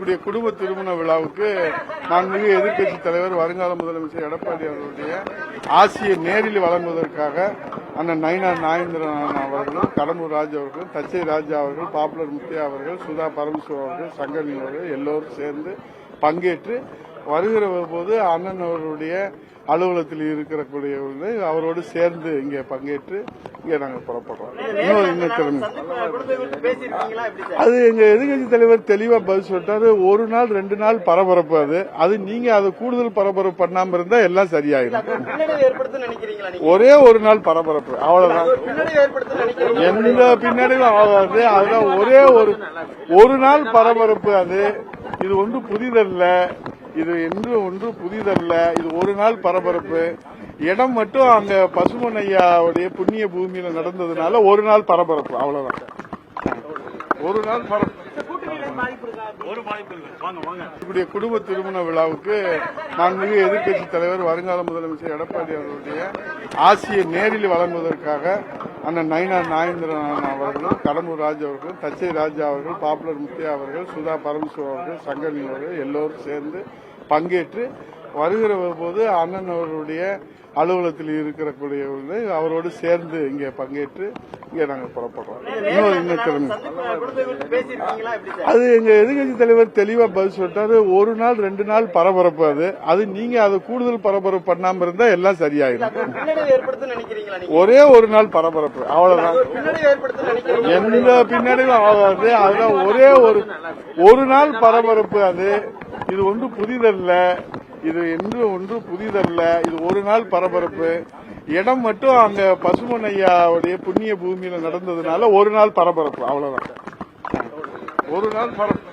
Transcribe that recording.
இருக்கக்கூடிய குடும்ப திருமண விழாவுக்கு மாண்புமிகு எதிர்க்கட்சி தலைவர் வருங்கால முதலமைச்சர் எடப்பாடி அவர்களுடைய ஆசியை நேரில் வழங்குவதற்காக அண்ணன் நயினார் நாகேந்திரன் அவர்களும், கடம்பூர் ராஜ் அவர்கள், தச்சை ராஜா அவர்கள், பாப்புலர் முத்தையா அவர்கள், சுதா பரமேஸ்வர் அவர்கள், சங்கர் அவர்கள் எல்லோரும் சேர்ந்து பங்கேற்று வருகிற போது அண்ணன் அவர்களுடைய அலுவலகத்தில் இருக்கக்கூடிய அவரோடு சேர்ந்து இங்கே பங்கேற்று இங்கே நாங்கள் புறப்படுறோம். அது எங்க எதிர்கட்சி தலைவர் தெளிவா பதில் சொல்லிட்டாரு. ஒரு நாள் 2 நாள் பரபரப்பு அது நீங்க அதை கூடுதல் பரபரப்பு பண்ணாம இருந்தா எல்லாம் சரியாயிடும். ஒரே ஒரு நாள் பரபரப்பு அவ்வளவுதான், எந்த பின்னடைவும் ஆகாது. அதுதான் ஒரே ஒரு நாள் பரபரப்பு. இது ஒன்று புதிதல்ல, இது ஒன்று புதிதல்ல. இது ஒரு நாள் பரபரப்பு. இடம் மட்டும் அங்க பசுமன் ஐயாவுடைய புண்ணிய பூமியில நடந்ததுனால ஒரு நாள் பரபரப்பு அவ்வளவுதான். ஒரு நாள் இப்படி குடும்ப திருமண விழாவுக்கு மாண்புமிகு எதிர்க்கட்சி தலைவர் வருங்கால முதலமைச்சர் எடப்பாடி அவர்களுடைய ஆசியை நேரில் வழங்குவதற்காக அண்ணன் நயினார் நாகேந்திரன் அவர்களும், கடம்பூர் ராஜ் அவர்கள், தச்சை ராஜா அவர்கள், பாப்புலர் முத்தையா அவர்கள், சுதா பரமேஸ்வர் அவர்கள், சங்கர் அவர்கள் எல்லோரும் சேர்ந்து பங்கேற்று வருகிற போது அண்ணன் அவர்களுடைய அலுவலகத்தில் இருக்கக்கூடிய அவரோடு சேர்ந்து இங்கே பங்கேற்று இங்கே நாங்கள் புறப்படுறோம். அது எங்க எதிர்கட்சி தலைவர் தெளிவா பதில் சொல்லிட்டாரு. ஒரு நாள் 2 நாள் பரபரப்பு. அது நீங்க அதை கூடுதல் பரபரப்பு பண்ணாம இருந்தா எல்லாம் சரியாயிடும். ஒரே ஒரு நாள் பரபரப்பு அவ்வளவுதான், எந்த பின்னடைவும் ஆகாது. அதுதான் ஒரே ஒரு நாள் பரபரப்பு. இது ஒன்று புதிதல்ல, இது ஒன்று புதிதல்ல. இது ஒரு நாள் பரபரப்பு. இடம் மட்டும் அங்க பசுமன் ஐயாவுடைய புண்ணிய பூமியில நடந்ததுனால ஒரு நாள் பரபரப்பு அவ்வளவுதான். ஒரு நாள் பரபரப்பு.